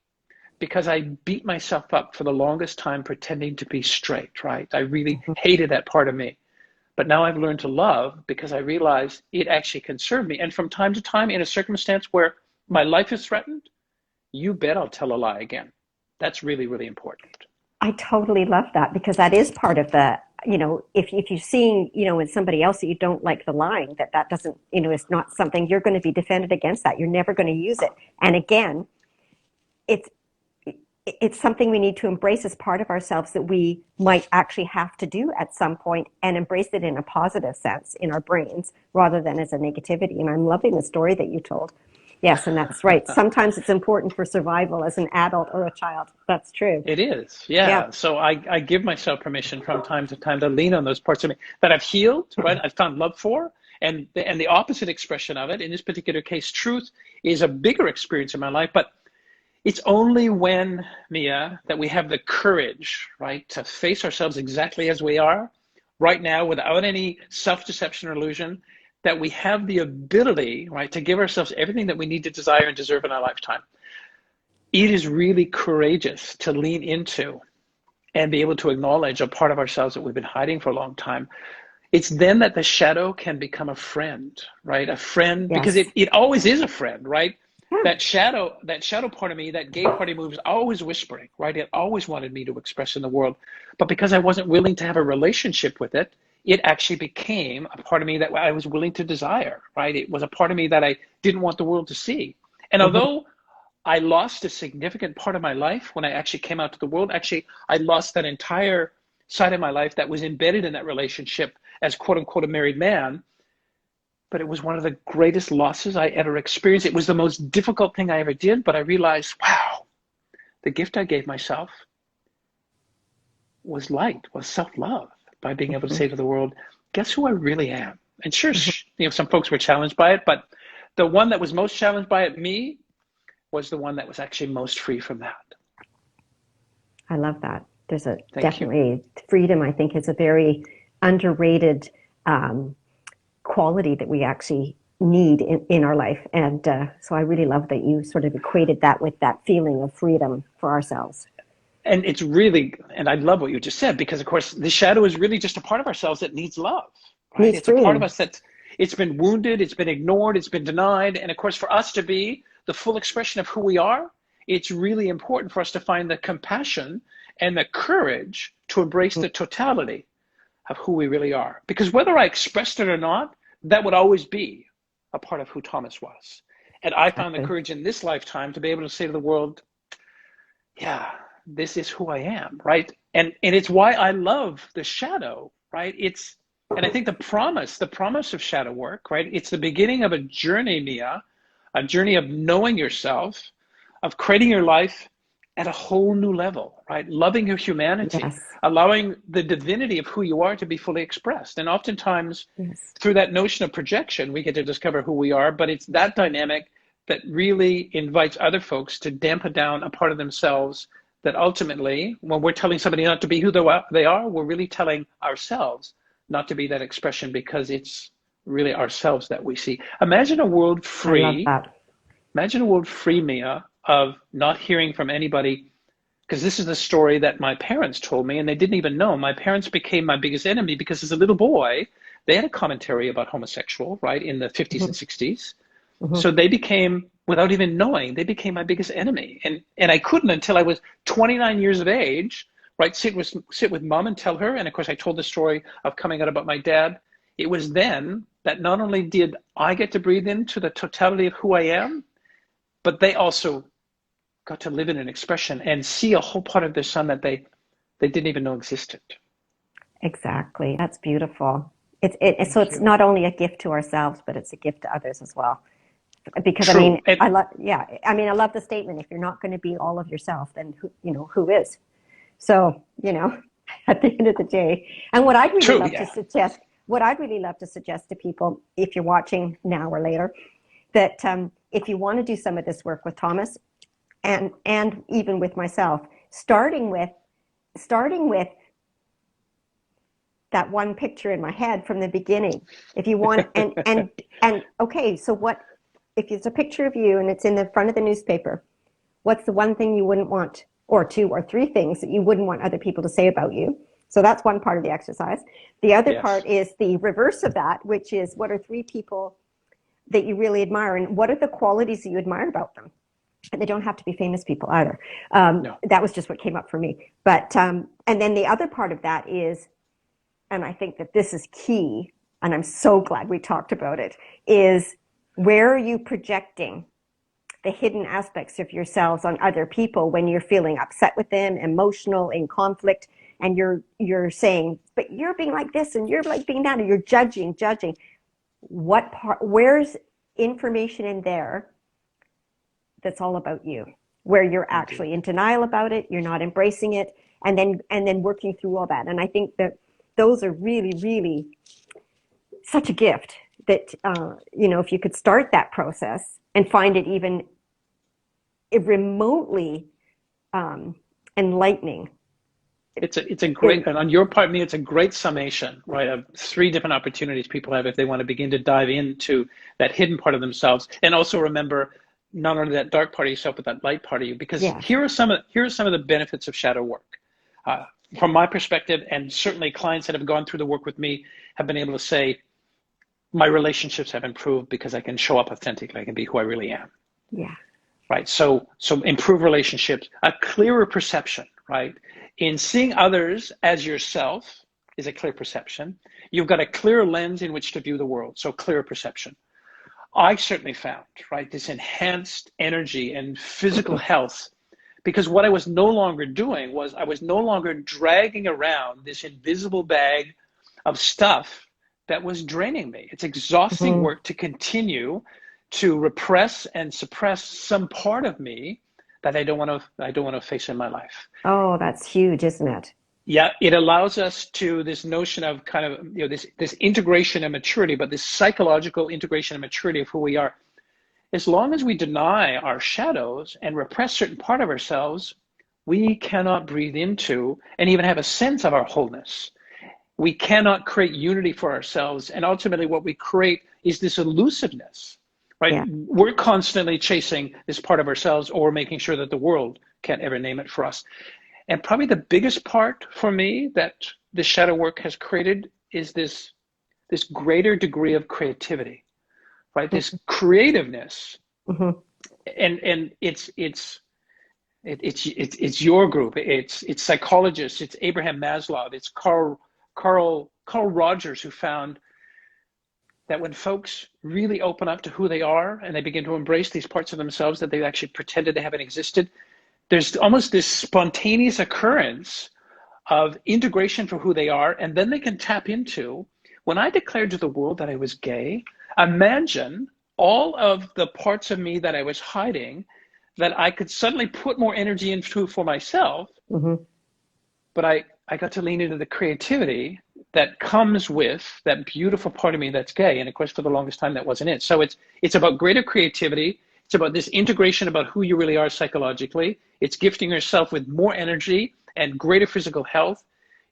because I beat myself up for the longest time pretending to be straight, right? I really hated that part of me. But now I've learned to love because I realized it actually can serve me. And from time to time, in a circumstance where my life is threatened, you bet I'll tell a lie again. That's really, really important. I totally love that because that is part of the, if you're seeing, in somebody else that you don't like the lying, that doesn't, is not something you're going to be defended against that. You're never going to use it. And again, it's something we need to embrace as part of ourselves that we might actually have to do at some point and embrace it in a positive sense in our brains rather than as a negativity. And I'm loving the story that you told. Yes, and that's right. Sometimes it's important for survival as an adult or a child. That's true. It is, yeah. So I give myself permission from time to time to lean on those parts of me that I've healed, right? I've found love for, and the opposite expression of it, in this particular case, truth is a bigger experience in my life, but it's only when, Mia, that we have the courage, right, to face ourselves exactly as we are, right now, without any self-deception or illusion, that we have the ability, right, to give ourselves everything that we need to desire and deserve in our lifetime. It is really courageous to lean into and be able to acknowledge a part of ourselves that we've been hiding for a long time. It's then that the shadow can become a friend, right? A friend, because it always is a friend, right? That shadow part of me, that gay part of me was always whispering, right? It always wanted me to express in the world. But because I wasn't willing to have a relationship with it, it actually became a part of me that I was willing to desire, right? It was a part of me that I didn't want the world to see. And although I lost a significant part of my life when I actually came out to the world, actually, I lost that entire side of my life that was embedded in that relationship as quote unquote a married man. But it was one of the greatest losses I ever experienced. It was the most difficult thing I ever did, but I realized, wow, the gift I gave myself was light, was self-love, by being able to say to the world, guess who I really am? And sure, some folks were challenged by it, but the one that was most challenged by it, me, was the one that was actually most free from that. I love that. There's definitely freedom, I think, is a very underrated um, quality that we actually need in our life. And so I really love that you sort of equated that with that feeling of freedom for ourselves. And it's really, and I love what you just said, because of course the shadow is really just a part of ourselves that needs love, right? Needs It's a part of freeing. us that it's been wounded, it's been ignored, it's been denied. And of course, for us to be the full expression of who we are, it's really important for us to find the compassion and the courage to embrace the totality of who we really are. Because whether I expressed it or not, that would always be a part of who Thomas was. And I found the Exactly. courage in this lifetime to be able to say to the world, yeah, this is who I am, right? And it's why I love the shadow, right? It's, and I think the promise of shadow work, right? It's the beginning of a journey, Mia, a journey of knowing yourself, of creating your life at a whole new level, right? Loving your humanity, Yes. allowing the divinity of who you are to be fully expressed. And oftentimes, Yes. through that notion of projection, we get to discover who we are, but it's that dynamic that really invites other folks to dampen down a part of themselves that ultimately, when we're telling somebody not to be who they are, we're really telling ourselves not to be that expression, because it's really ourselves that we see. I love that. Imagine a world free, Mia, of not hearing from anybody, because this is the story that my parents told me, and they didn't even know. My parents became my biggest enemy because as a little boy, they had a commentary about homosexual, right, in the 50s and Hmm. 60s. Hmm. So they became, without even knowing, they became my biggest enemy. And I couldn't until I was 29 years of age, right? Sit with mom and tell her. And of course, I told the story of coming out about my dad. It was then that not only did I get to breathe into the totality of who I am, but they also got to live in an expression and see a whole part of their son that they didn't even know existed. Exactly. That's beautiful. So Thank it's you. not only a gift to ourselves, but it's a gift to others as well. Because I True. mean, I love, yeah, I mean, I love the statement. If you're not going to be all of yourself, then who is? So, at the end of the day, and True. Yeah. what I'd really love to suggest to people, if you're watching now or later, that if you want to do some of this work with Thomas and even with myself, starting with that one picture in my head from the beginning. If you want, and okay, so what if it's a picture of you and it's in the front of the newspaper? What's the one thing you wouldn't want, or two or three things that you wouldn't want other people to say about you? So that's one part of the exercise. The other Yes. part is the reverse of that, which is what are three people that you really admire, and what are the qualities that you admire about them? And they don't have to be famous people either. No. That was just what came up for me. But and then the other part of that is, and I think that this is key, and I'm so glad we talked about it, is where are you projecting the hidden aspects of yourselves on other people when you're feeling upset with them, emotional, in conflict, and you're saying, but you're being like this and you're like being that, and you're judging. What part? Where's information in there that's all about you, where you're Indeed. actually in denial about it, you're not embracing it, and then working through all that. And I think that those are really, really such a gift that if you could start that process and find it even remotely um, enlightening, It's a great, then and on your part, me, it's a great summation, right, of three different opportunities people have if they want to begin to dive into that hidden part of themselves, and also remember not only that dark part of yourself, but that light part of you. Because yes, here are some of the benefits of shadow work, uh, from my perspective, and certainly clients that have gone through the work with me have been able to say, my relationships have improved because I can show up authentically, I can be who I really am. yeah, Right? So improve relationships, a clearer perception, right? In seeing others as yourself is a clear perception. You've got a clear lens in which to view the world, so clear perception. I certainly found, right, this enhanced energy and physical health, because what I was no longer doing was I was no longer dragging around this invisible bag of stuff that was draining me. It's exhausting mm-hmm. work to continue to repress and suppress some part of me that I don't want to face in my life. Oh, that's huge, isn't it? Yeah, it allows us to this notion of kind of this integration and maturity, but this psychological integration and maturity of who we are. As long as we deny our shadows and repress certain part of ourselves, we cannot breathe into and even have a sense of our wholeness. we cannot create unity for ourselves. And ultimately what we create is this elusiveness, right? Yeah. We're constantly chasing this part of ourselves, or making sure that the world can't ever name it for us. And probably the biggest part for me that the shadow work has created is this greater degree of creativity, right? This creativeness. Mm-hmm. And it's your group. It's psychologists. It's Abraham Maslow. It's Carl Rogers, who found that when folks really open up to who they are and they begin to embrace these parts of themselves that they actually pretended they haven't existed, there's almost this spontaneous occurrence of integration for who they are, and then they can tap into, when I declared to the world that I was gay, imagine all of the parts of me that I was hiding that I could suddenly put more energy into for myself. Mm-hmm. But I got to lean into the creativity that comes with that beautiful part of me that's gay. And of course, for the longest time, that wasn't it. So it's about greater creativity. It's about this integration about who you really are psychologically. It's gifting yourself with more energy and greater physical health.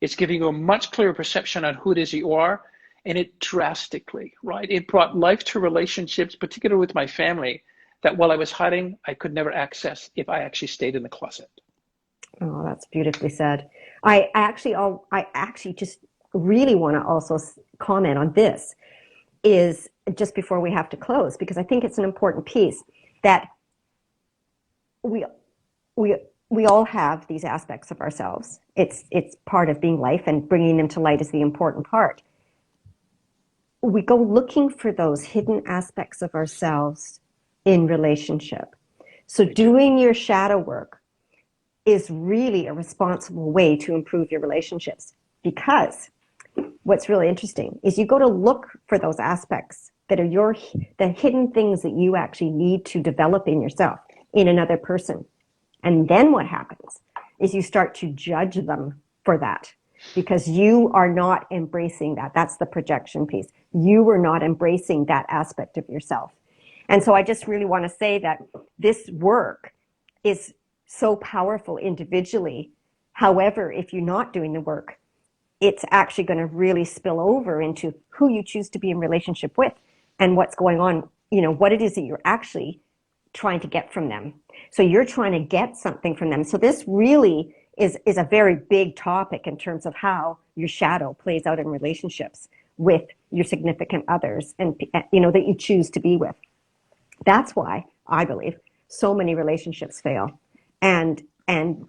It's giving you a much clearer perception on who it is you are. And it drastically, right? It brought life to relationships, particularly with my family, that while I was hiding, I could never access if I actually stayed in the closet. Oh, that's beautifully said. I actually just really want to also comment on this, is just before we have to close, because I think it's an important piece that we all have these aspects of ourselves. It's part of being life, and bringing them to light is the important part. We go looking for those hidden aspects of ourselves in relationship. So doing your shadow work is really a responsible way to improve your relationships, because what's really interesting is you go to look for those aspects that are the hidden things that you actually need to develop in yourself, in another person. And then what happens is you start to judge them for that, because you are not embracing that. That's the projection piece. You are not embracing that aspect of yourself. And so I just really want to say that this work is so powerful individually. However, if you're not doing the work, it's actually going to really spill over into who you choose to be in relationship with, and what's going on, what it is that you're actually trying to get from them. So you're trying to get something from them. So this really is a very big topic in terms of how your shadow plays out in relationships with your significant others, and that you choose to be with. That's why I believe so many relationships fail, and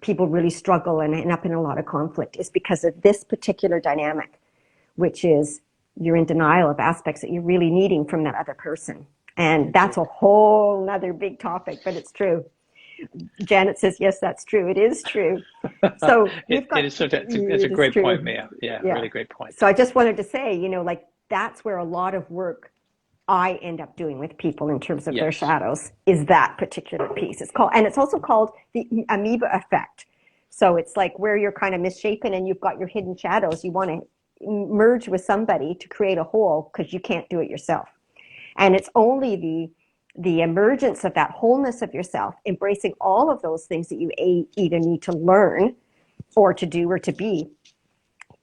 people really struggle and end up in a lot of conflict, is because of this particular dynamic, which is you're in denial of aspects that you're really needing from that other person. And that's a whole nother big topic, but it's true. Janet says, yes, that's true. It is true. So it's a great point, Mia. Yeah, really great point. So I just wanted to say, that's where a lot of work I end up doing with people in terms of their shadows is that particular piece. It's also called the amoeba effect. So it's like where you're kind of misshapen and you've got your hidden shadows. You want to merge with somebody to create a whole, because you can't do it yourself. And it's only the emergence of that wholeness of yourself, embracing all of those things that you either need to learn or to do or to be,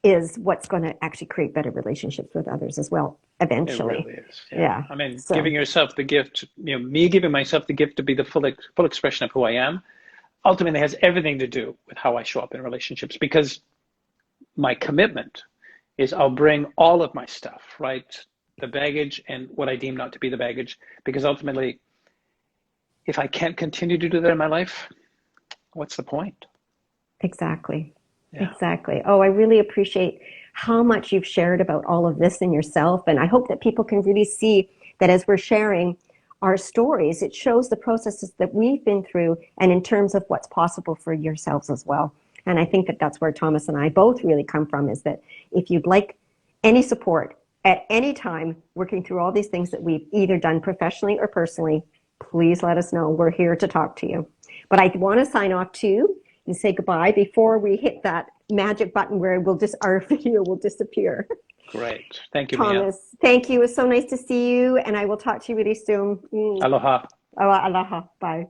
is what's going to actually create better relationships with others as well, eventually. It really is. Yeah. I mean, giving yourself the gift, me giving myself the gift to be the full expression of who I am, ultimately has everything to do with how I show up in relationships, because my commitment is I'll bring all of my stuff, right? The baggage and what I deem not to be the baggage, because ultimately, if I can't continue to do that in my life, what's the point? Exactly. Yeah. Exactly. Oh, I really appreciate how much you've shared about all of this in yourself. And I hope that people can really see that as we're sharing our stories, it shows the processes that we've been through, and in terms of what's possible for yourselves as well. And I think that that's where Thomas and I both really come from, is that if you'd like any support at any time working through all these things that we've either done professionally or personally, please let us know. We're here to talk to you. But I want to sign off too and say goodbye before we hit that magic button where our video will disappear. Great. Thank you, Thomas, Mia. thank you. It was so nice to see you, and I will talk to you really soon. Aloha. Aloha. Bye.